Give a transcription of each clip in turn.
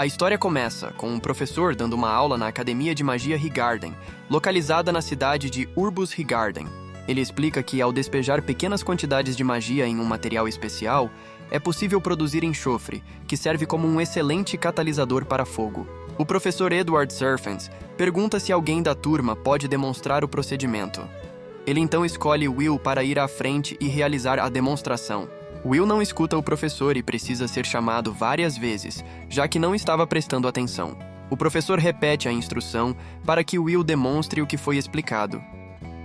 A história começa com um professor dando uma aula na Academia de Magia Higarden, localizada na cidade de Urbus Higarden. Ele explica que, ao despejar pequenas quantidades de magia em um material especial, é possível produzir enxofre, que serve como um excelente catalisador para fogo. O professor Edward Serpens pergunta se alguém da turma pode demonstrar o procedimento. Ele então escolhe Will para ir à frente e realizar a demonstração. Will não escuta o professor e precisa ser chamado várias vezes, já que não estava prestando atenção. O professor repete a instrução para que Will demonstre o que foi explicado.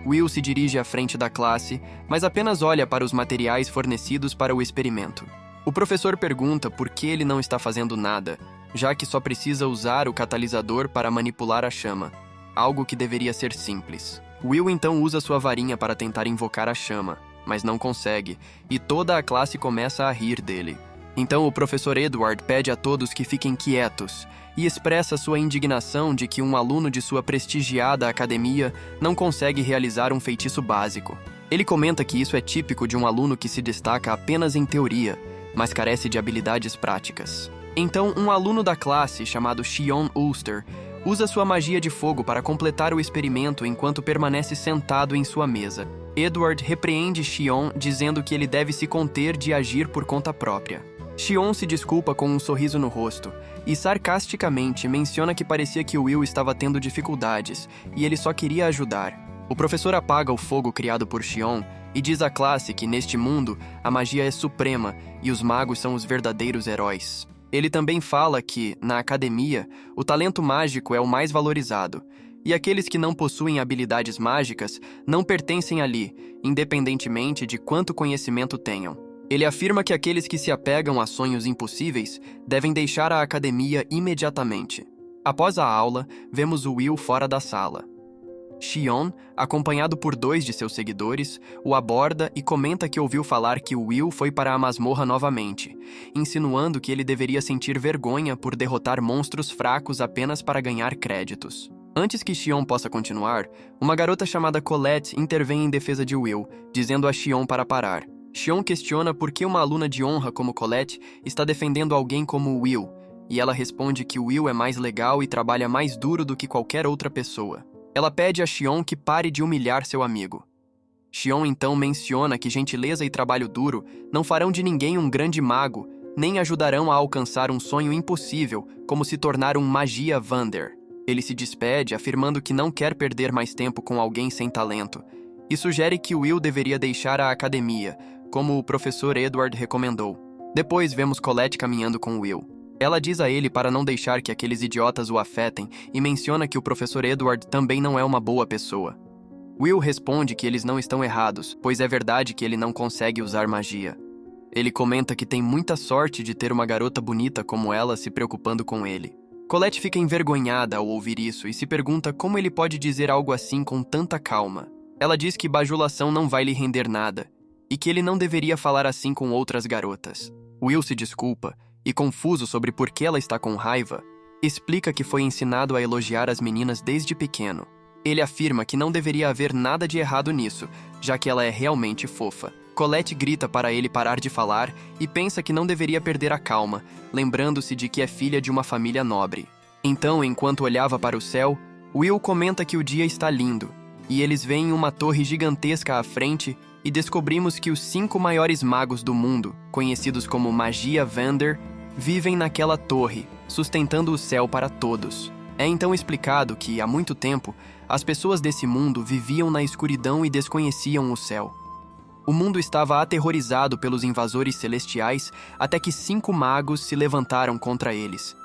Will se dirige à frente da classe, mas apenas olha para os materiais fornecidos para o experimento. O professor pergunta por que ele não está fazendo nada, já que só precisa usar o catalisador para manipular a chama, algo que deveria ser simples. Will então usa sua varinha para tentar invocar a chama, mas não consegue, e toda a classe começa a rir dele. Então o professor Edward pede a todos que fiquem quietos e expressa sua indignação de que um aluno de sua prestigiada academia não consegue realizar um feitiço básico. Ele comenta que isso é típico de um aluno que se destaca apenas em teoria, mas carece de habilidades práticas. Então um aluno da classe, chamado Xion Ulster, usa sua magia de fogo para completar o experimento enquanto permanece sentado em sua mesa. Edward repreende Xion, dizendo que ele deve se conter de agir por conta própria. Xion se desculpa com um sorriso no rosto e sarcasticamente menciona que parecia que Will estava tendo dificuldades e ele só queria ajudar. O professor apaga o fogo criado por Xion e diz à classe que neste mundo a magia é suprema e os magos são os verdadeiros heróis. Ele também fala que, na academia, o talento mágico é o mais valorizado, e aqueles que não possuem habilidades mágicas não pertencem ali, independentemente de quanto conhecimento tenham. Ele afirma que aqueles que se apegam a sonhos impossíveis devem deixar a academia imediatamente. Após a aula, vemos o Will fora da sala. Xion, acompanhado por 2 de seus seguidores, o aborda e comenta que ouviu falar que Will foi para a masmorra novamente, insinuando que ele deveria sentir vergonha por derrotar monstros fracos apenas para ganhar créditos. Antes que Xion possa continuar, uma garota chamada Colette intervém em defesa de Will, dizendo a Xion para parar. Xion questiona por que uma aluna de honra como Colette está defendendo alguém como Will, e ela responde que Will é mais legal e trabalha mais duro do que qualquer outra pessoa. Ela pede a Xion que pare de humilhar seu amigo. Xion então menciona que gentileza e trabalho duro não farão de ninguém um grande mago, nem ajudarão a alcançar um sonho impossível, como se tornar um Magia Vander. Ele se despede, afirmando que não quer perder mais tempo com alguém sem talento, e sugere que Will deveria deixar a academia, como o professor Edward recomendou. Depois vemos Colette caminhando com Will. Ela diz a ele para não deixar que aqueles idiotas o afetem e menciona que o professor Edward também não é uma boa pessoa. Will responde que eles não estão errados, pois é verdade que ele não consegue usar magia. Ele comenta que tem muita sorte de ter uma garota bonita como ela se preocupando com ele. Colette fica envergonhada ao ouvir isso e se pergunta como ele pode dizer algo assim com tanta calma. Ela diz que bajulação não vai lhe render nada e que ele não deveria falar assim com outras garotas. Will se desculpa e, confuso sobre por que ela está com raiva, explica que foi ensinado a elogiar as meninas desde pequeno. Ele afirma que não deveria haver nada de errado nisso, já que ela é realmente fofa. Colette grita para ele parar de falar e pensa que não deveria perder a calma, lembrando-se de que é filha de uma família nobre. Então, enquanto olhava para o céu, Will comenta que o dia está lindo, e eles veem uma torre gigantesca à frente e descobrimos que os 5 maiores magos do mundo, conhecidos como Magia Vander, vivem naquela torre, sustentando o céu para todos. É então explicado que, há muito tempo, as pessoas desse mundo viviam na escuridão e desconheciam o céu. O mundo estava aterrorizado pelos invasores celestiais até que 5 magos se levantaram contra eles.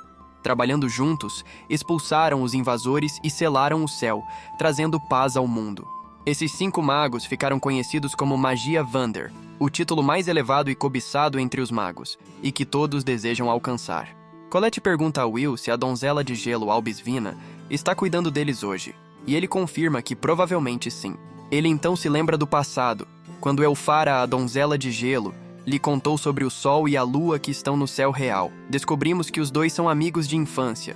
Trabalhando juntos, expulsaram os invasores e selaram o céu, trazendo paz ao mundo. Esses 5 magos ficaram conhecidos como Magia Vander, o título mais elevado e cobiçado entre os magos, e que todos desejam alcançar. Colette pergunta a Will se a donzela de gelo Albisvina está cuidando deles hoje, e ele confirma que provavelmente sim. Ele então se lembra do passado, quando Elfara, a donzela de gelo, lhe contou sobre o sol e a lua que estão no céu real. Descobrimos que os 2 são amigos de infância.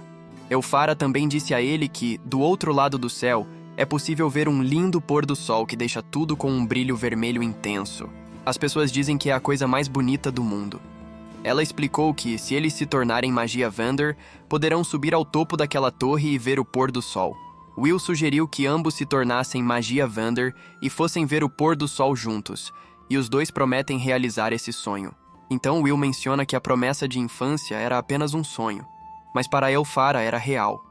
Elfara também disse a ele que, do outro lado do céu, é possível ver um lindo pôr do sol que deixa tudo com um brilho vermelho intenso. As pessoas dizem que é a coisa mais bonita do mundo. Ela explicou que, se eles se tornarem magia Vander, poderão subir ao topo daquela torre e ver o pôr do sol. Will sugeriu que ambos se tornassem magia Vander e fossem ver o pôr do sol juntos, e os dois prometem realizar esse sonho. Então Will menciona que a promessa de infância era apenas um sonho, mas para Elphara era real.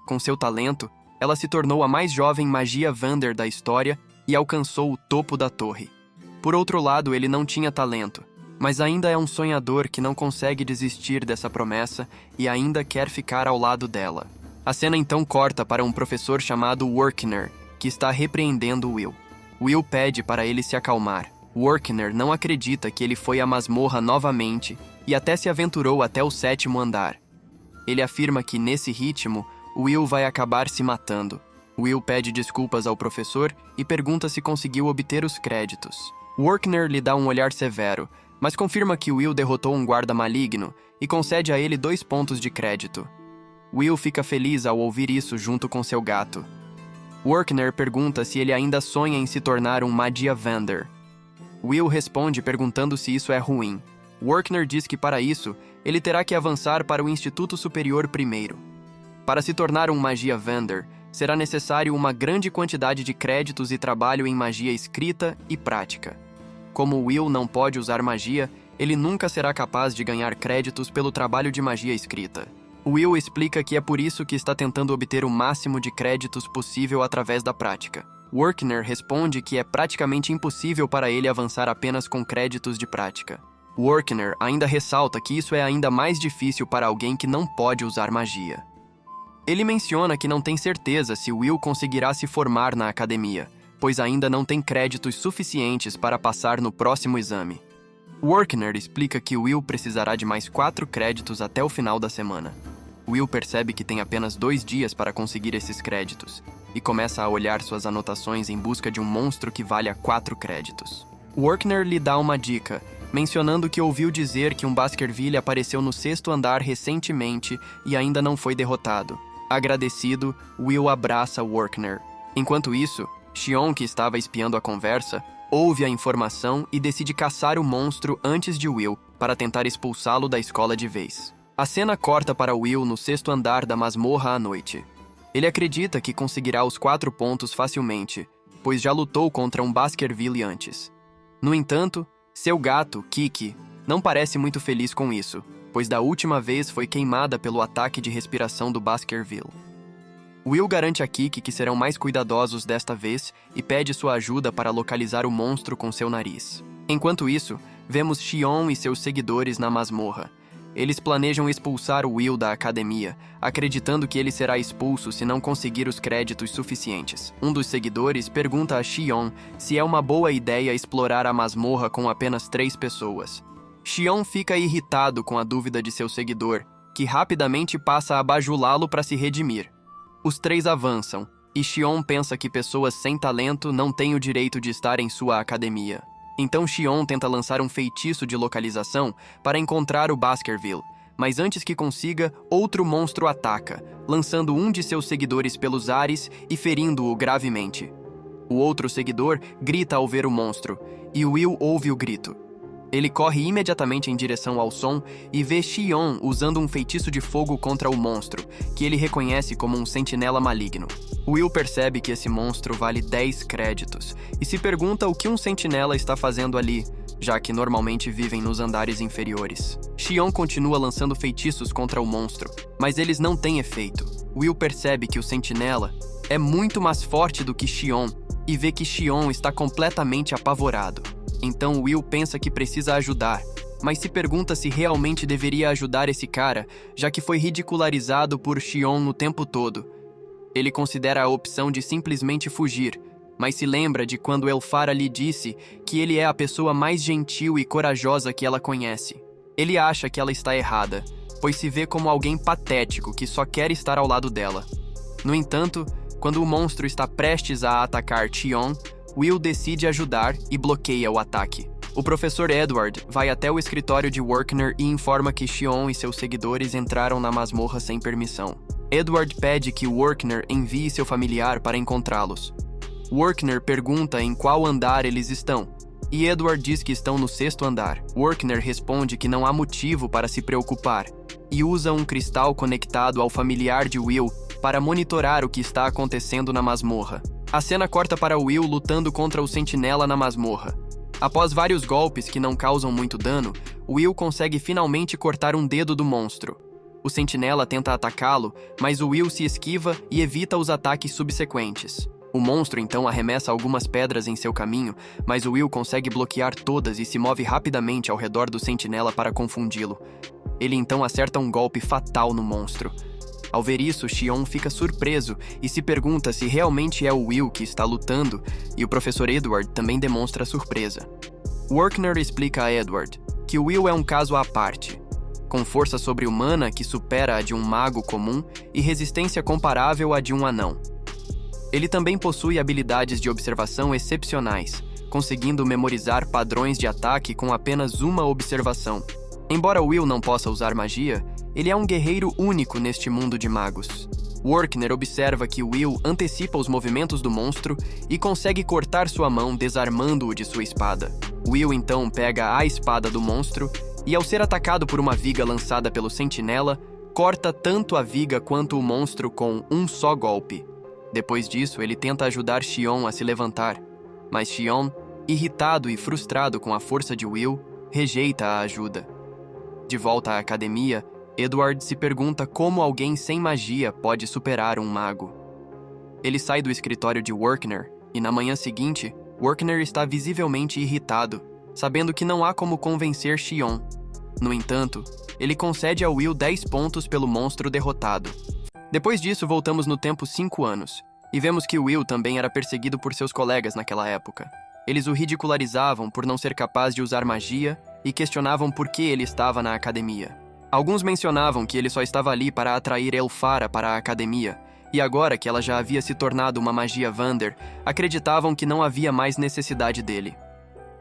Com seu talento, ela se tornou a mais jovem magia Vander da história e alcançou o topo da torre. Por outro lado, ele não tinha talento, mas ainda é um sonhador que não consegue desistir dessa promessa e ainda quer ficar ao lado dela. A cena então corta para um professor chamado Workner, que está repreendendo Will. Will pede para ele se acalmar. Workner não acredita que ele foi à masmorra novamente e até se aventurou até o 7º andar. Ele afirma que, nesse ritmo, Will vai acabar se matando. Will pede desculpas ao professor e pergunta se conseguiu obter os créditos. Workner lhe dá um olhar severo, mas confirma que Will derrotou um guarda maligno e concede a ele 2 pontos de crédito. Will fica feliz ao ouvir isso junto com seu gato. Workner pergunta se ele ainda sonha em se tornar um magia Vander. Will responde perguntando se isso é ruim. Workner diz que para isso, ele terá que avançar para o Instituto Superior primeiro. Para se tornar um magia Vander, será necessário uma grande quantidade de créditos e trabalho em magia escrita e prática. Como Will não pode usar magia, ele nunca será capaz de ganhar créditos pelo trabalho de magia escrita. Will explica que é por isso que está tentando obter o máximo de créditos possível através da prática. Workner responde que é praticamente impossível para ele avançar apenas com créditos de prática. Workner ainda ressalta que isso é ainda mais difícil para alguém que não pode usar magia. Ele menciona que não tem certeza se Will conseguirá se formar na academia, pois ainda não tem créditos suficientes para passar no próximo exame. Workner explica que Will precisará de mais 4 créditos até o final da semana. Will percebe que tem apenas 2 dias para conseguir esses créditos, e começa a olhar suas anotações em busca de um monstro que valha 4 créditos. Workner lhe dá uma dica, mencionando que ouviu dizer que um Baskerville apareceu no 6º andar recentemente e ainda não foi derrotado. Agradecido, Will abraça Workner. Enquanto isso, Xion, que estava espiando a conversa, ouve a informação e decide caçar o monstro antes de Will, para tentar expulsá-lo da escola de vez. A cena corta para Will no 6º andar da masmorra à noite. Ele acredita que conseguirá os 4 pontos facilmente, pois já lutou contra um Baskerville antes. No entanto, seu gato, Kiki, não parece muito feliz com isso, pois da última vez foi queimada pelo ataque de respiração do Baskerville. Will garante a Kiki que serão mais cuidadosos desta vez e pede sua ajuda para localizar o monstro com seu nariz. Enquanto isso, vemos Xion e seus seguidores na masmorra. Eles planejam expulsar Will da academia, acreditando que ele será expulso se não conseguir os créditos suficientes. Um dos seguidores pergunta a Xion se é uma boa ideia explorar a masmorra com apenas 3 pessoas. Xion fica irritado com a dúvida de seu seguidor, que rapidamente passa a bajulá-lo para se redimir. Os 3 avançam, e Xion pensa que pessoas sem talento não têm o direito de estar em sua academia. Então Xion tenta lançar um feitiço de localização para encontrar o Baskerville, mas antes que consiga, outro monstro ataca, lançando um de seus seguidores pelos ares e ferindo-o gravemente. O outro seguidor grita ao ver o monstro, e Will ouve o grito. Ele corre imediatamente em direção ao som e vê Xion usando um feitiço de fogo contra o monstro, que ele reconhece como um sentinela maligno. Will percebe que esse monstro vale 10 créditos e se pergunta o que um sentinela está fazendo ali, já que normalmente vivem nos andares inferiores. Xion continua lançando feitiços contra o monstro, mas eles não têm efeito. Will percebe que o sentinela é muito mais forte do que Xion e vê que Xion está completamente apavorado. Então Will pensa que precisa ajudar, mas se pergunta se realmente deveria ajudar esse cara, já que foi ridicularizado por Xion no tempo todo. Ele considera a opção de simplesmente fugir, mas se lembra de quando Elphara lhe disse que ele é a pessoa mais gentil e corajosa que ela conhece. Ele acha que ela está errada, pois se vê como alguém patético que só quer estar ao lado dela. No entanto, quando o monstro está prestes a atacar Xion, Will decide ajudar e bloqueia o ataque. O professor Edward vai até o escritório de Workner e informa que Xion e seus seguidores entraram na masmorra sem permissão. Edward pede que Workner envie seu familiar para encontrá-los. Workner pergunta em qual andar eles estão, e Edward diz que estão no 6º andar. Workner responde que não há motivo para se preocupar e usa um cristal conectado ao familiar de Will para monitorar o que está acontecendo na masmorra. A cena corta para Will lutando contra o sentinela na masmorra. Após vários golpes que não causam muito dano, Will consegue finalmente cortar um dedo do monstro. O sentinela tenta atacá-lo, mas o Will se esquiva e evita os ataques subsequentes. O monstro então arremessa algumas pedras em seu caminho, mas o Will consegue bloquear todas e se move rapidamente ao redor do sentinela para confundi-lo. Ele então acerta um golpe fatal no monstro. Ao ver isso, Xion fica surpreso e se pergunta se realmente é o Will que está lutando, e o professor Edward também demonstra surpresa. Workner explica a Edward que Will é um caso à parte, com força sobre-humana que supera a de um mago comum e resistência comparável à de um anão. Ele também possui habilidades de observação excepcionais, conseguindo memorizar padrões de ataque com apenas uma observação. Embora Will não possa usar magia, ele é um guerreiro único neste mundo de magos. Workner observa que Will antecipa os movimentos do monstro e consegue cortar sua mão desarmando-o de sua espada. Will então pega a espada do monstro e, ao ser atacado por uma viga lançada pelo sentinela, corta tanto a viga quanto o monstro com um só golpe. Depois disso, ele tenta ajudar Xion a se levantar, mas Xion, irritado e frustrado com a força de Will, rejeita a ajuda. De volta à academia, Edward se pergunta como alguém sem magia pode superar um mago. Ele sai do escritório de Workner e, na manhã seguinte, Workner está visivelmente irritado, sabendo que não há como convencer Xion. No entanto, ele concede a Will 10 pontos pelo monstro derrotado. Depois disso, voltamos no tempo 5 anos, e vemos que Will também era perseguido por seus colegas naquela época. Eles o ridicularizavam por não ser capaz de usar magia e questionavam por que ele estava na academia. Alguns mencionavam que ele só estava ali para atrair Elphara para a academia, e agora que ela já havia se tornado uma magia Vander, acreditavam que não havia mais necessidade dele.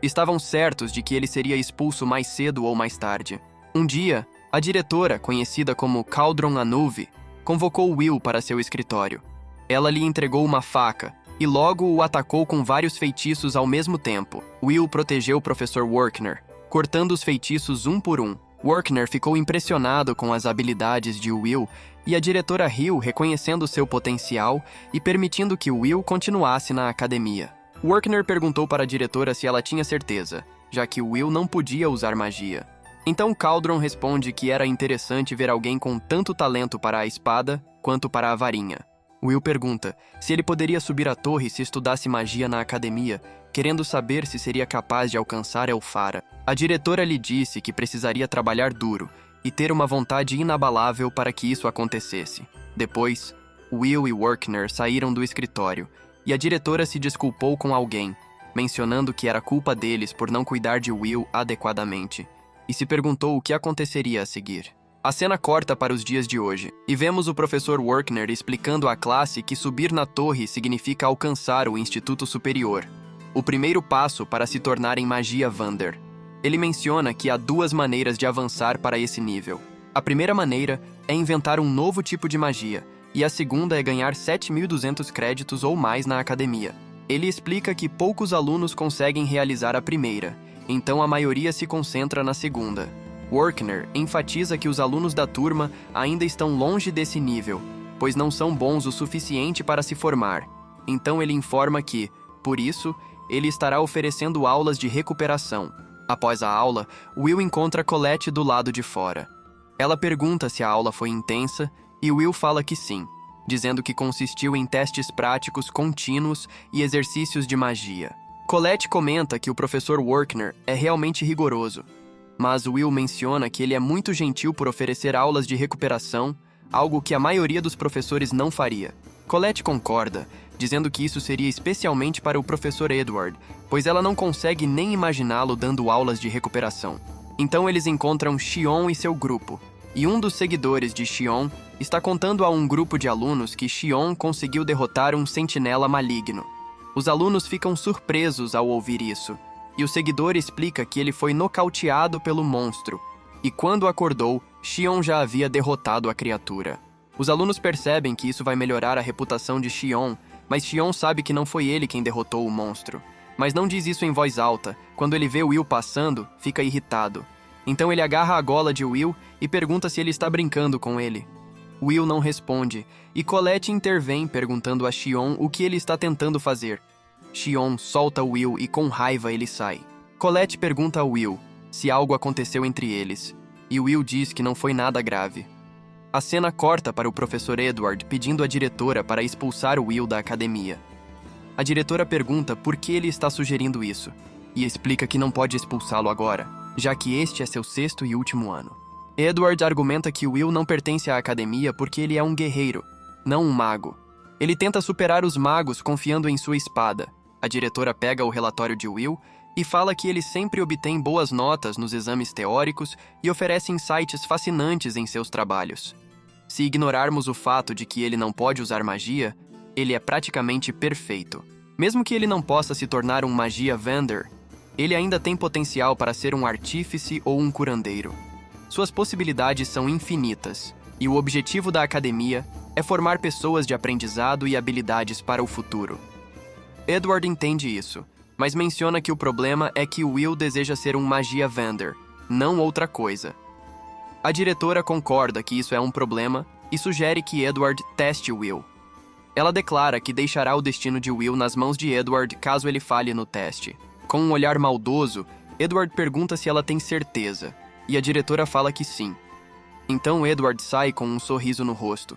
Estavam certos de que ele seria expulso mais cedo ou mais tarde. Um dia, a diretora, conhecida como Caldron Anuvi, convocou Will para seu escritório. Ela lhe entregou uma faca e logo o atacou com vários feitiços ao mesmo tempo. Will protegeu o professor Workner, cortando os feitiços um por um. Workner ficou impressionado com as habilidades de Will e a diretora riu, reconhecendo seu potencial e permitindo que Will continuasse na academia. Workner perguntou para a diretora se ela tinha certeza, já que Will não podia usar magia. Então Caldron responde que era interessante ver alguém com tanto talento para a espada quanto para a varinha. Will pergunta se ele poderia subir a torre se estudasse magia na academia, querendo saber se seria capaz de alcançar Elphara. A diretora lhe disse que precisaria trabalhar duro e ter uma vontade inabalável para que isso acontecesse. Depois, Will e Workner saíram do escritório e a diretora se desculpou com alguém, mencionando que era culpa deles por não cuidar de Will adequadamente, e se perguntou o que aconteceria a seguir. A cena corta para os dias de hoje, e vemos o professor Workner explicando à classe que subir na torre significa alcançar o Instituto Superior, o primeiro passo para se tornar em magia Vander. Ele menciona que há 2 maneiras de avançar para esse nível. A primeira maneira é inventar um novo tipo de magia, e a segunda é ganhar 7.200 créditos ou mais na academia. Ele explica que poucos alunos conseguem realizar a primeira, então a maioria se concentra na segunda. Workner enfatiza que os alunos da turma ainda estão longe desse nível, pois não são bons o suficiente para se formar. Então ele informa que, por isso, ele estará oferecendo aulas de recuperação. Após a aula, Will encontra Colette do lado de fora. Ela pergunta se a aula foi intensa e Will fala que sim, dizendo que consistiu em testes práticos contínuos e exercícios de magia. Colette comenta que o professor Workner é realmente rigoroso, mas Will menciona que ele é muito gentil por oferecer aulas de recuperação, algo que a maioria dos professores não faria. Colette concorda, dizendo que isso seria especialmente para o professor Edward, pois ela não consegue nem imaginá-lo dando aulas de recuperação. Então eles encontram Xion e seu grupo, e um dos seguidores de Xion está contando a um grupo de alunos que Xion conseguiu derrotar um sentinela maligno. Os alunos ficam surpresos ao ouvir isso, e o seguidor explica que ele foi nocauteado pelo monstro, e quando acordou, Xion já havia derrotado a criatura. Os alunos percebem que isso vai melhorar a reputação de Xion, mas Xion sabe que não foi ele quem derrotou o monstro. mas não diz isso em voz alta. Quando ele vê Will passando, fica irritado. Então ele agarra a gola de Will e pergunta se ele está brincando com ele. Will não responde, e Colette intervém perguntando a Xion o que ele está tentando fazer. Xion solta Will e com raiva ele sai. Colette pergunta a Will se algo aconteceu entre eles, e Will diz que não foi nada grave. A cena corta para o professor Edward pedindo à diretora para expulsar Will da academia. A diretora pergunta por que ele está sugerindo isso, e explica que não pode expulsá-lo agora, já que este é seu 6º e último ano. Edward argumenta que Will não pertence à academia porque ele é um guerreiro, não um mago. Ele tenta superar os magos confiando em sua espada. A diretora pega o relatório de Will e fala que ele sempre obtém boas notas nos exames teóricos e oferece insights fascinantes em seus trabalhos. Se ignorarmos o fato de que ele não pode usar magia, ele é praticamente perfeito. Mesmo que ele não possa se tornar um magia vendor, ele ainda tem potencial para ser um artífice ou um curandeiro. Suas possibilidades são infinitas, e o objetivo da academia é formar pessoas de aprendizado e habilidades para o futuro. Edward entende isso, mas menciona que o problema é que Will deseja ser um magia vendor, não outra coisa. A diretora concorda que isso é um problema e sugere que Edward teste Will. Ela declara que deixará o destino de Will nas mãos de Edward caso ele falhe no teste. Com um olhar maldoso, Edward pergunta se ela tem certeza, e a diretora fala que sim. Então Edward sai com um sorriso no rosto.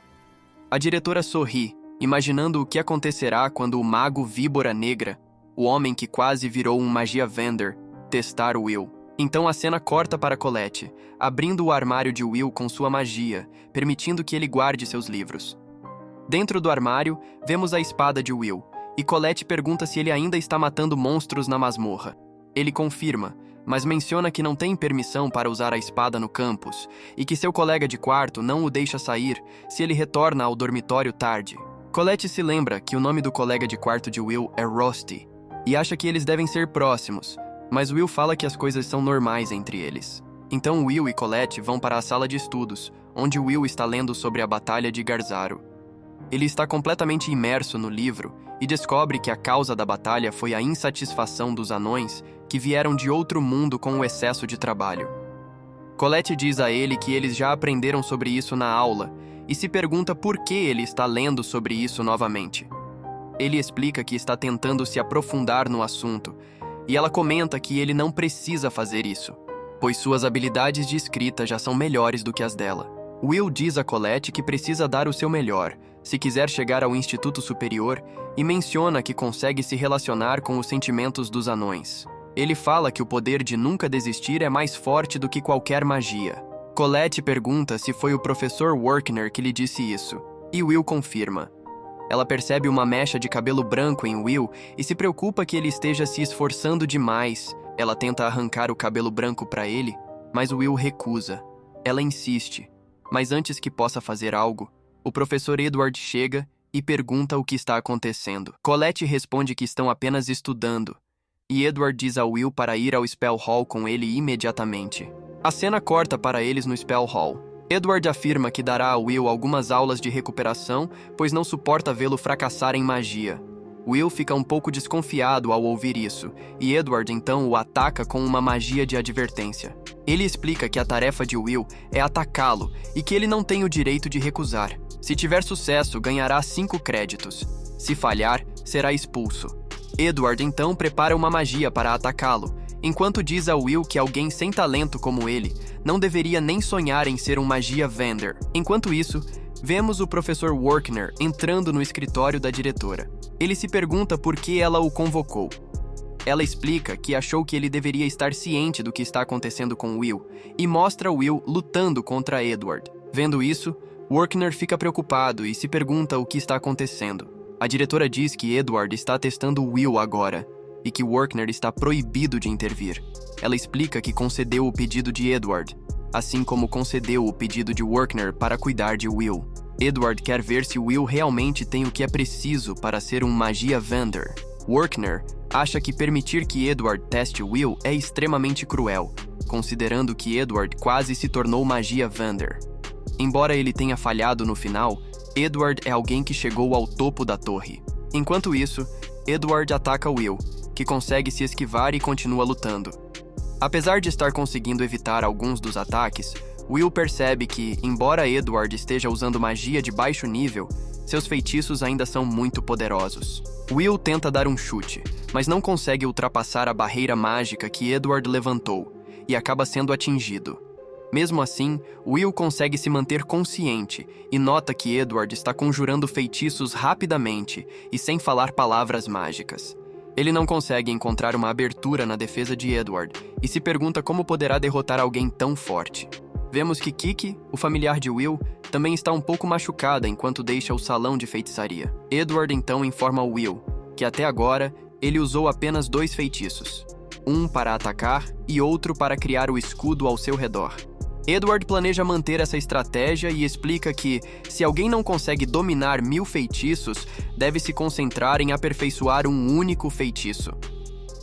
A diretora sorri, imaginando o que acontecerá quando o mago Víbora Negra, o homem que quase virou um magia vendor, testar Will. Então a cena corta para Colette, abrindo o armário de Will com sua magia, permitindo que ele guarde seus livros. Dentro do armário, vemos a espada de Will, e Colette pergunta se ele ainda está matando monstros na masmorra. Ele confirma, mas menciona que não tem permissão para usar a espada no campus, e que seu colega de quarto não o deixa sair se ele retorna ao dormitório tarde. Colette se lembra que o nome do colega de quarto de Will é Rusty, e acha que eles devem ser próximos, mas Will fala que as coisas são normais entre eles. Então Will e Colette vão para a sala de estudos, onde Will está lendo sobre a Batalha de Garzaro. Ele está completamente imerso no livro e descobre que a causa da batalha foi a insatisfação dos anões que vieram de outro mundo com o excesso de trabalho. Colette diz a ele que eles já aprenderam sobre isso na aula e se pergunta por que ele está lendo sobre isso novamente. Ele explica que está tentando se aprofundar no assunto e ela comenta que ele não precisa fazer isso, pois suas habilidades de escrita já são melhores do que as dela. Will diz a Colette que precisa dar o seu melhor se quiser chegar ao Instituto Superior e menciona que consegue se relacionar com os sentimentos dos anões. Ele fala que o poder de nunca desistir é mais forte do que qualquer magia. Colette pergunta se foi o professor Workner que lhe disse isso, e Will confirma. Ela percebe uma mecha de cabelo branco em Will e se preocupa que ele esteja se esforçando demais. Ela tenta arrancar o cabelo branco para ele, mas Will recusa. Ela insiste, mas antes que possa fazer algo, o professor Edward chega e pergunta o que está acontecendo. Colette responde que estão apenas estudando, e Edward diz a Will para ir ao Spell Hall com ele imediatamente. A cena corta para eles no Spell Hall. Edward afirma que dará a Will algumas aulas de recuperação, pois não suporta vê-lo fracassar em magia. Will fica um pouco desconfiado ao ouvir isso, e Edward então o ataca com uma magia de advertência. Ele explica que a tarefa de Will é atacá-lo e que ele não tem o direito de recusar. Se tiver sucesso, ganhará 5 créditos. Se falhar, será expulso. Edward então prepara uma magia para atacá-lo, enquanto diz a Will que alguém sem talento como ele não deveria nem sonhar em ser um magia vendor. Enquanto isso, vemos o professor Workner entrando no escritório da diretora. Ele se pergunta por que ela o convocou. Ela explica que achou que ele deveria estar ciente do que está acontecendo com Will e mostra Will lutando contra Edward. Vendo isso, Workner fica preocupado e se pergunta o que está acontecendo. A diretora diz que Edward está testando Will agora e que Workner está proibido de intervir. Ela explica que concedeu o pedido de Edward, assim como concedeu o pedido de Workner para cuidar de Will. Edward quer ver se Will realmente tem o que é preciso para ser um magia vendor. Workner acha que permitir que Edward teste Will é extremamente cruel, considerando que Edward quase se tornou magia vendor. Embora ele tenha falhado no final, Edward é alguém que chegou ao topo da torre. Enquanto isso, Edward ataca Will, que consegue se esquivar e continua lutando. Apesar de estar conseguindo evitar alguns dos ataques, Will percebe que, embora Edward esteja usando magia de baixo nível, seus feitiços ainda são muito poderosos. Will tenta dar um chute, mas não consegue ultrapassar a barreira mágica que Edward levantou e acaba sendo atingido. Mesmo assim, Will consegue se manter consciente e nota que Edward está conjurando feitiços rapidamente e sem falar palavras mágicas. Ele não consegue encontrar uma abertura na defesa de Edward e se pergunta como poderá derrotar alguém tão forte. Vemos que Kiki, o familiar de Will, também está um pouco machucada enquanto deixa o salão de feitiçaria. Edward então informa Will que até agora ele usou apenas 2 feitiços, um para atacar e outro para criar o escudo ao seu redor. Edward planeja manter essa estratégia e explica que, se alguém não consegue dominar 1000 feitiços, deve se concentrar em aperfeiçoar um único feitiço.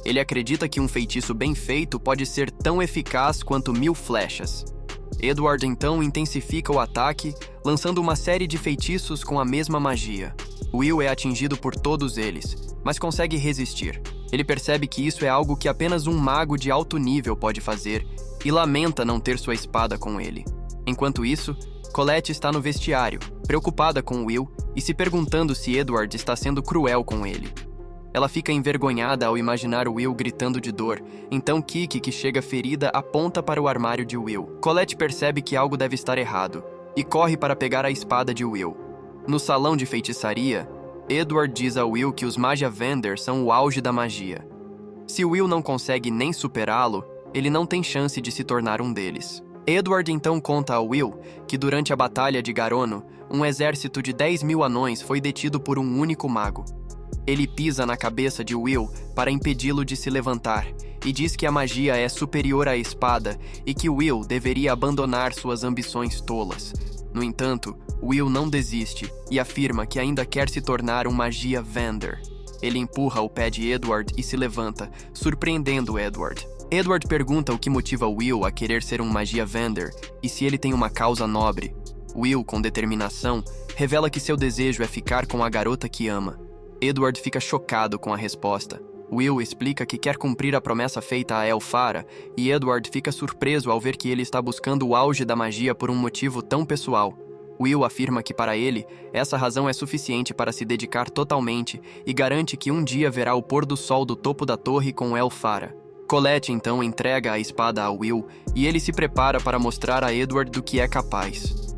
Ele acredita que um feitiço bem feito pode ser tão eficaz quanto 1000 flechas. Edward então intensifica o ataque, lançando uma série de feitiços com a mesma magia. Will é atingido por todos eles, mas consegue resistir. Ele percebe que isso é algo que apenas um mago de alto nível pode fazer e lamenta não ter sua espada com ele. Enquanto isso, Colette está no vestiário, preocupada com Will e se perguntando se Edward está sendo cruel com ele. Ela fica envergonhada ao imaginar Will gritando de dor, então Kiki, que chega ferida, aponta para o armário de Will. Colette percebe que algo deve estar errado e corre para pegar a espada de Will. No salão de feitiçaria, Edward diz a Will que os Magia Vendor são o auge da magia. Se Will não consegue nem superá-lo, ele não tem chance de se tornar um deles. Edward então conta a Will que durante a Batalha de Garono, um exército de 10.000 anões foi detido por um único mago. Ele pisa na cabeça de Will para impedi-lo de se levantar e diz que a magia é superior à espada e que Will deveria abandonar suas ambições tolas. No entanto, Will não desiste e afirma que ainda quer se tornar um Magia Vendor. Ele empurra o pé de Edward e se levanta, surpreendendo Edward. Edward pergunta o que motiva Will a querer ser um Magia Vendor e se ele tem uma causa nobre. Will, com determinação, revela que seu desejo é ficar com a garota que ama. Edward fica chocado com a resposta. Will explica que quer cumprir a promessa feita a Elphara e Edward fica surpreso ao ver que ele está buscando o auge da magia por um motivo tão pessoal. Will afirma que para ele, essa razão é suficiente para se dedicar totalmente e garante que um dia verá o pôr do sol do topo da torre com Elphara. Colette então entrega a espada a Will e ele se prepara para mostrar a Edward do que é capaz.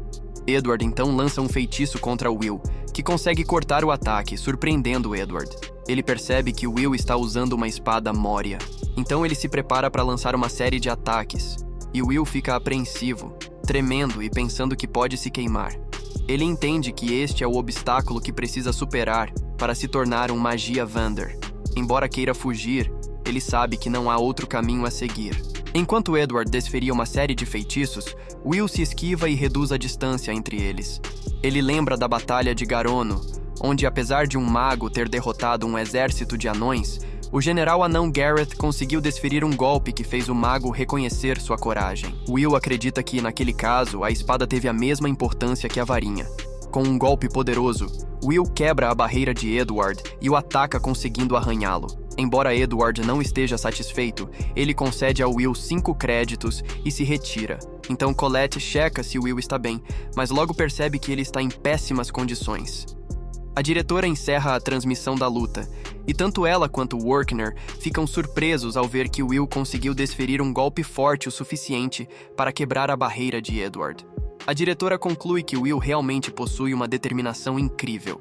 Edward então lança um feitiço contra Will, que consegue cortar o ataque, surpreendendo Edward. Ele percebe que Will está usando uma espada Moria. Então ele se prepara para lançar uma série de ataques. E Will fica apreensivo, tremendo e pensando que pode se queimar. Ele entende que este é o obstáculo que precisa superar para se tornar um Magia Vendor. Embora queira fugir, ele sabe que não há outro caminho a seguir. Enquanto Edward desferia uma série de feitiços, Will se esquiva e reduz a distância entre eles. Ele lembra da Batalha de Garono, onde, apesar de um mago ter derrotado um exército de anões, o general anão Gareth conseguiu desferir um golpe que fez o mago reconhecer sua coragem. Will acredita que, naquele caso, a espada teve a mesma importância que a varinha. Com um golpe poderoso, Will quebra a barreira de Edward e o ataca conseguindo arranhá-lo. Embora Edward não esteja satisfeito, ele concede a Will 5 créditos e se retira. Então Colette checa se Will está bem, mas logo percebe que ele está em péssimas condições. A diretora encerra a transmissão da luta, e tanto ela quanto Workner ficam surpresos ao ver que Will conseguiu desferir um golpe forte o suficiente para quebrar a barreira de Edward. A diretora conclui que Will realmente possui uma determinação incrível.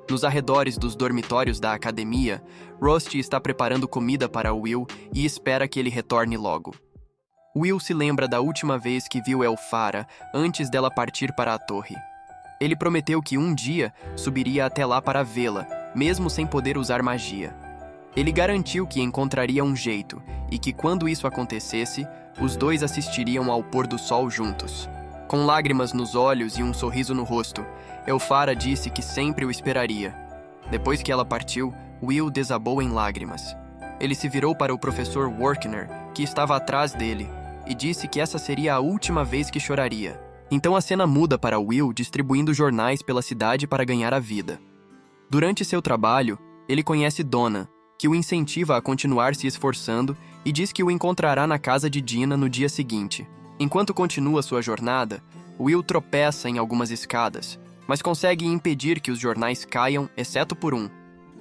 Nos arredores dos dormitórios da academia, Rusty está preparando comida para Will e espera que ele retorne logo. Will se lembra da última vez que viu Elphara antes dela partir para a torre. Ele prometeu que um dia subiria até lá para vê-la, mesmo sem poder usar magia. Ele garantiu que encontraria um jeito e que, quando isso acontecesse, os dois assistiriam ao pôr do sol juntos. Com lágrimas nos olhos e um sorriso no rosto, Elphara disse que sempre o esperaria. Depois que ela partiu, Will desabou em lágrimas. Ele se virou para o professor Workner, que estava atrás dele, e disse que essa seria a última vez que choraria. Então a cena muda para Will distribuindo jornais pela cidade para ganhar a vida. Durante seu trabalho, ele conhece Donna, que o incentiva a continuar se esforçando e diz que o encontrará na casa de Dina no dia seguinte. Enquanto continua sua jornada, Will tropeça em algumas escadas, mas consegue impedir que os jornais caiam, exceto por um.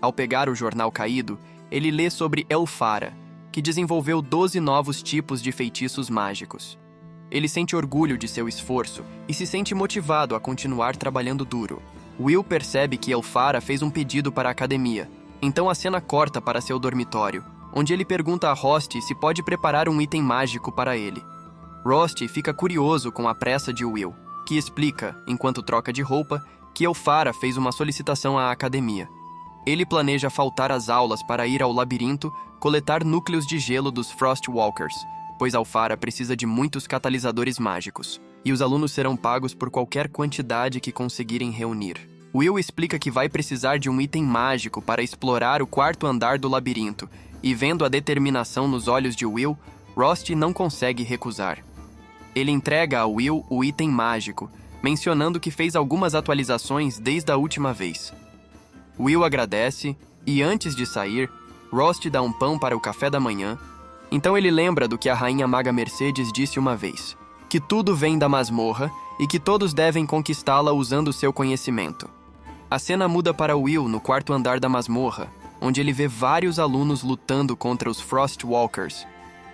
Ao pegar o jornal caído, ele lê sobre Elphara, que desenvolveu 12 novos tipos de feitiços mágicos. Ele sente orgulho de seu esforço e se sente motivado a continuar trabalhando duro. Will percebe que Elphara fez um pedido para a academia, então a cena corta para seu dormitório, onde ele pergunta a Rosti se pode preparar um item mágico para ele. Rosti fica curioso com a pressa de Will, que explica, enquanto troca de roupa, que Elphara fez uma solicitação à academia. Ele planeja faltar às aulas para ir ao labirinto coletar núcleos de gelo dos Frostwalkers, pois Elphara precisa de muitos catalisadores mágicos, e os alunos serão pagos por qualquer quantidade que conseguirem reunir. Will explica que vai precisar de um item mágico para explorar o quarto andar do labirinto, e vendo a determinação nos olhos de Will, Rosti não consegue recusar. Ele entrega a Will o item mágico, mencionando que fez algumas atualizações desde a última vez. Will agradece e, antes de sair, Rosti dá um pão para o café da manhã. Então ele lembra do que a rainha maga Mercedes disse uma vez, que tudo vem da masmorra e que todos devem conquistá-la usando seu conhecimento. A cena muda para Will no quarto andar da masmorra, onde ele vê vários alunos lutando contra os Frostwalkers.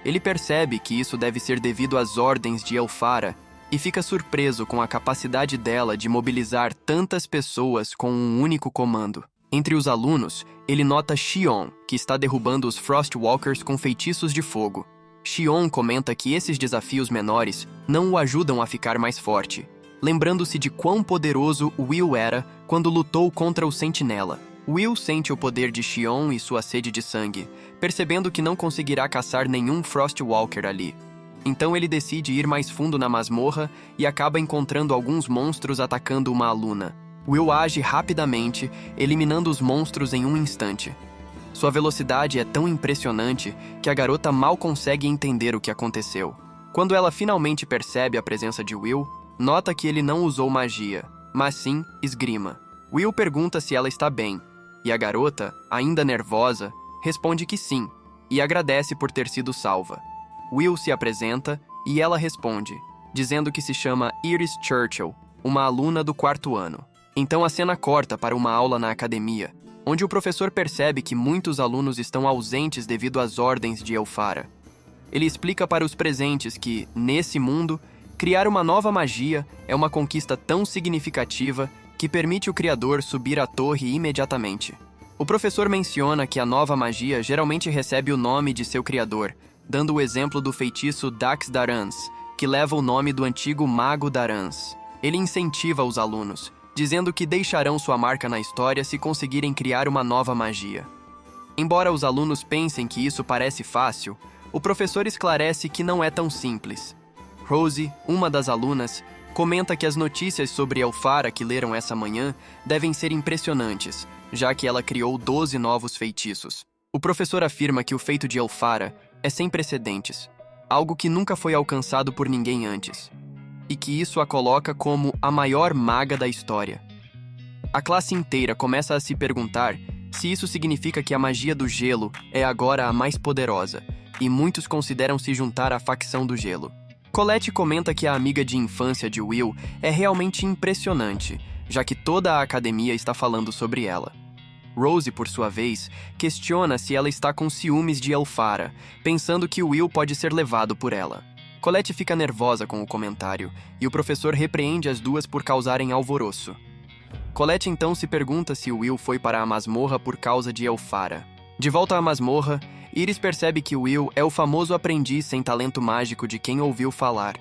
Ele percebe que isso deve ser devido às ordens de Elphara e fica surpreso com a capacidade dela de mobilizar tantas pessoas com um único comando. Entre os alunos, ele nota Xion, que está derrubando os Frostwalkers com feitiços de fogo. Xion comenta que esses desafios menores não o ajudam a ficar mais forte, lembrando-se de quão poderoso Will era quando lutou contra o Sentinela. Will sente o poder de Xion e sua sede de sangue, percebendo que não conseguirá caçar nenhum Frostwalker ali. Então ele decide ir mais fundo na masmorra e acaba encontrando alguns monstros atacando uma aluna. Will age rapidamente, eliminando os monstros em um instante. Sua velocidade é tão impressionante que a garota mal consegue entender o que aconteceu. Quando ela finalmente percebe a presença de Will, nota que ele não usou magia, mas sim esgrima. Will pergunta se ela está bem, e a garota, ainda nervosa, responde que sim, e agradece por ter sido salva. Will se apresenta e ela responde, dizendo que se chama Iris Churchill, uma aluna do quarto ano. Então a cena corta para uma aula na academia, onde o professor percebe que muitos alunos estão ausentes devido às ordens de Elphara. Ele explica para os presentes que, nesse mundo, criar uma nova magia é uma conquista tão significativa que permite o criador subir à torre imediatamente. O professor menciona que a nova magia geralmente recebe o nome de seu criador, dando o exemplo do feitiço Dax Darans, que leva o nome do antigo mago Darans. Ele incentiva os alunos, dizendo que deixarão sua marca na história se conseguirem criar uma nova magia. Embora os alunos pensem que isso parece fácil, o professor esclarece que não é tão simples. Rosie, uma das alunas, comenta que as notícias sobre Elphara que leram essa manhã devem ser impressionantes, já que ela criou 12 novos feitiços. O professor afirma que o feito de Elphara é sem precedentes, algo que nunca foi alcançado por ninguém antes, e que isso a coloca como a maior maga da história. A classe inteira começa a se perguntar se isso significa que a magia do gelo é agora a mais poderosa, e muitos consideram se juntar à facção do gelo. Colette comenta que a amiga de infância de Will é realmente impressionante, já que toda a academia está falando sobre ela. Rosie, por sua vez, questiona se ela está com ciúmes de Elphara, pensando que Will pode ser levado por ela. Colette fica nervosa com o comentário, e o professor repreende as duas por causarem alvoroço. Colette então se pergunta se Will foi para a masmorra por causa de Elphara. De volta à masmorra, Iris percebe que Will é o famoso aprendiz sem talento mágico de quem ouviu falar.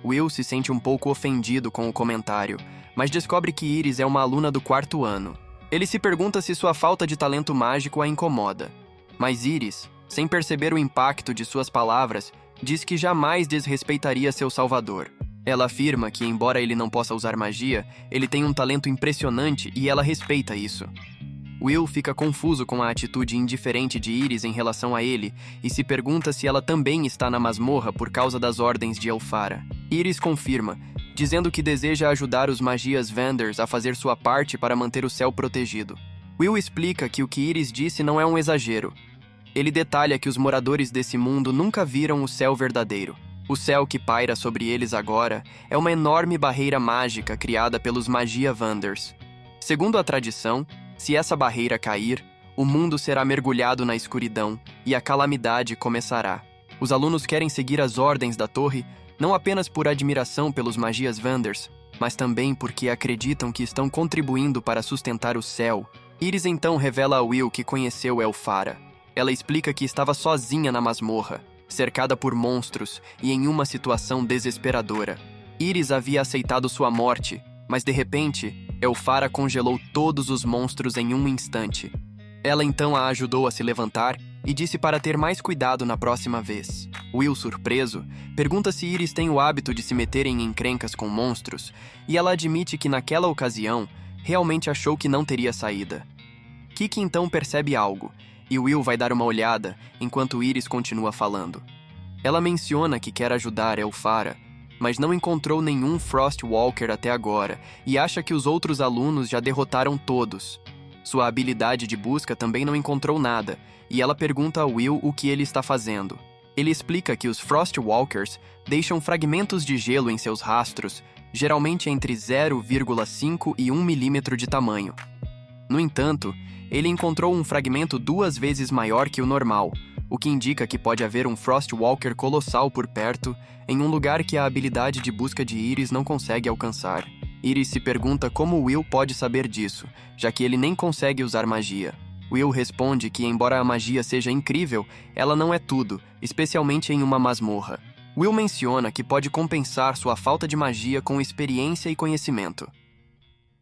Will se sente um pouco ofendido com o comentário, mas descobre que Iris é uma aluna do quarto ano. Ele se pergunta se sua falta de talento mágico a incomoda. Mas Iris, sem perceber o impacto de suas palavras, diz que jamais desrespeitaria seu salvador. Ela afirma que, embora ele não possa usar magia, ele tem um talento impressionante e ela respeita isso. Will fica confuso com a atitude indiferente de Iris em relação a ele e se pergunta se ela também está na masmorra por causa das ordens de Elphara. Iris confirma, dizendo que deseja ajudar os magias Vanders a fazer sua parte para manter o céu protegido. Will explica que o que Iris disse não é um exagero. Ele detalha que os moradores desse mundo nunca viram o céu verdadeiro. O céu que paira sobre eles agora é uma enorme barreira mágica criada pelos Magia Wanders. Segundo a tradição, se essa barreira cair, o mundo será mergulhado na escuridão e a calamidade começará. Os alunos querem seguir as ordens da torre, não apenas por admiração pelos Magias Wanders, mas também porque acreditam que estão contribuindo para sustentar o céu. Iris então revela a Will que conheceu Elphara. Ela explica que estava sozinha na masmorra, cercada por monstros e em uma situação desesperadora. Iris havia aceitado sua morte, mas de repente, Elphara congelou todos os monstros em um instante. Ela então a ajudou a se levantar e disse para ter mais cuidado na próxima vez. Will, surpreso, pergunta se Iris tem o hábito de se meter em encrencas com monstros, e ela admite que naquela ocasião, realmente achou que não teria saída. Kiki então percebe algo, e Will vai dar uma olhada enquanto Iris continua falando. Ela menciona que quer ajudar Elphara, mas não encontrou nenhum Frostwalker até agora e acha que os outros alunos já derrotaram todos. Sua habilidade de busca também não encontrou nada, e ela pergunta a Will o que ele está fazendo. Ele explica que os Frostwalkers deixam fragmentos de gelo em seus rastros, geralmente entre 0,5 e 1 milímetro de tamanho. No entanto, ele encontrou um fragmento 2 vezes maior que o normal, o que indica que pode haver um Frostwalker colossal por perto, em um lugar que a habilidade de busca de Iris não consegue alcançar. Iris se pergunta como Will pode saber disso, já que ele nem consegue usar magia. Will responde que, embora a magia seja incrível, ela não é tudo, especialmente em uma masmorra. Will menciona que pode compensar sua falta de magia com experiência e conhecimento.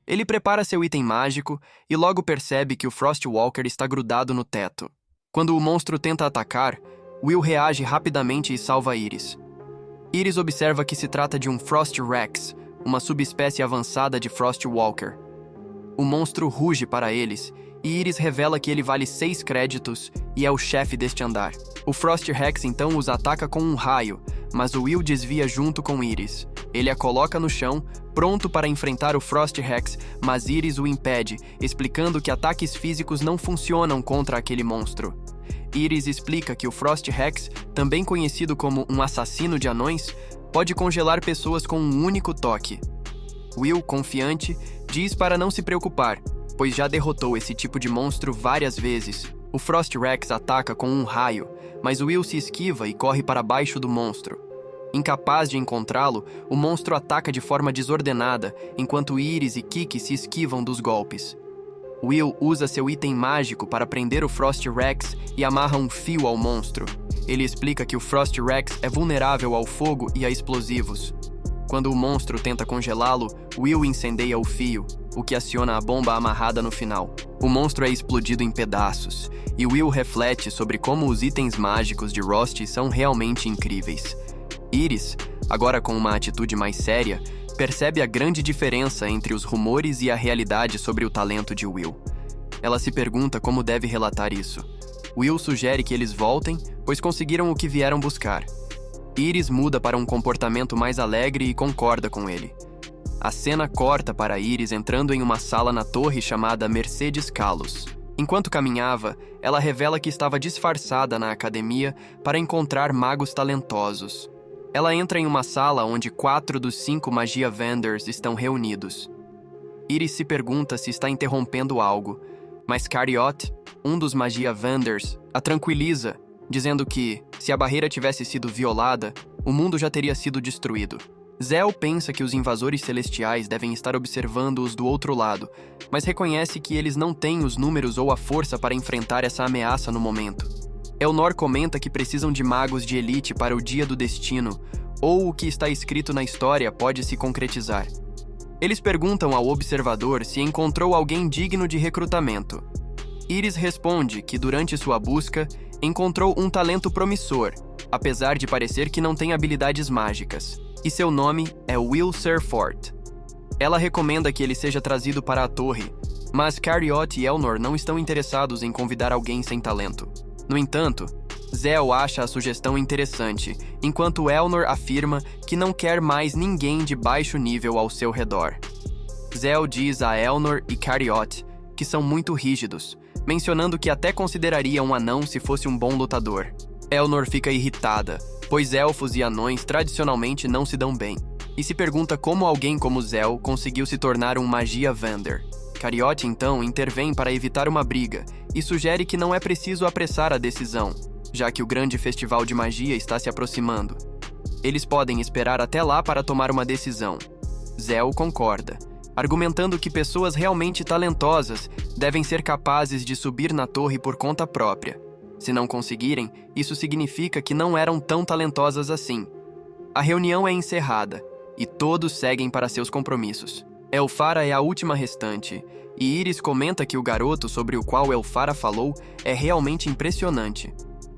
Ele prepara seu item mágico e logo percebe que o Frostwalker está grudado no teto. Quando o monstro tenta atacar, Will reage rapidamente e salva Iris. Iris observa que se trata de um Frost Rex, uma subespécie avançada de Frostwalker. O monstro ruge para eles, e Iris revela que ele vale 6 créditos e é o chefe deste andar. O Frost Rex então os ataca com um raio, mas o Will desvia junto com Iris. Ele a coloca no chão, pronto para enfrentar o Frost Rex, mas Iris o impede, explicando que ataques físicos não funcionam contra aquele monstro. Iris explica que o Frost Rex, também conhecido como um assassino de anões, pode congelar pessoas com um único toque. Will, confiante, diz para não se preocupar, pois já derrotou esse tipo de monstro várias vezes. O Frost Rex ataca com um raio, mas Will se esquiva e corre para baixo do monstro. Incapaz de encontrá-lo, o monstro ataca de forma desordenada, enquanto Iris e Kiki se esquivam dos golpes. Will usa seu item mágico para prender o Frost Rex e amarra um fio ao monstro. Ele explica que o Frost Rex é vulnerável ao fogo e a explosivos. Quando o monstro tenta congelá-lo, Will incendeia o fio, o que aciona a bomba amarrada no final. O monstro é explodido em pedaços, e Will reflete sobre como os itens mágicos de Rost são realmente incríveis. Iris, agora com uma atitude mais séria, percebe a grande diferença entre os rumores e a realidade sobre o talento de Will. Ela se pergunta como deve relatar isso. Will sugere que eles voltem, pois conseguiram o que vieram buscar. Iris muda para um comportamento mais alegre e concorda com ele. A cena corta para Iris entrando em uma sala na torre chamada Mercedes Kalos. Enquanto caminhava, ela revela que estava disfarçada na academia para encontrar magos talentosos. Ela entra em uma sala onde 4 dos 5 Magia Wanders estão reunidos. Iris se pergunta se está interrompendo algo, mas Cariot, um dos Magia Wanders, a tranquiliza, dizendo que, se a barreira tivesse sido violada, o mundo já teria sido destruído. Zell pensa que os invasores celestiais devem estar observando-os do outro lado, mas reconhece que eles não têm os números ou a força para enfrentar essa ameaça no momento. Elnor comenta que precisam de magos de elite para o dia do destino, ou o que está escrito na história pode se concretizar. Eles perguntam ao observador se encontrou alguém digno de recrutamento. Iris responde que, durante sua busca, encontrou um talento promissor, apesar de parecer que não tem habilidades mágicas, e seu nome é Will Serfort. Ela recomenda que ele seja trazido para a torre, mas Cariot e Elnor não estão interessados em convidar alguém sem talento. No entanto, Zell acha a sugestão interessante, enquanto Elnor afirma que não quer mais ninguém de baixo nível ao seu redor. Zell diz a Elnor e Cariot que são muito rígidos, mencionando que até consideraria um anão se fosse um bom lutador. Elnor fica irritada, pois elfos e anões tradicionalmente não se dão bem, e se pergunta como alguém como Zell conseguiu se tornar um magia Vander. Cariote então intervém para evitar uma briga e sugere que não é preciso apressar a decisão, já que o grande festival de magia está se aproximando. Eles podem esperar até lá para tomar uma decisão. Zell concorda, argumentando que pessoas realmente talentosas devem ser capazes de subir na torre por conta própria. Se não conseguirem, isso significa que não eram tão talentosas assim. A reunião é encerrada, e todos seguem para seus compromissos. Elfara é a última restante, e Iris comenta que o garoto sobre o qual Elfara falou é realmente impressionante.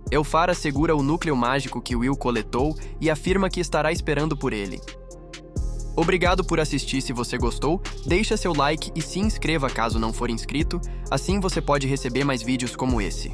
Elfara segura o núcleo mágico que Will coletou e afirma que estará esperando por ele. Obrigado por assistir. Se você gostou, deixa seu like e se inscreva caso não for inscrito, assim você pode receber mais vídeos como esse.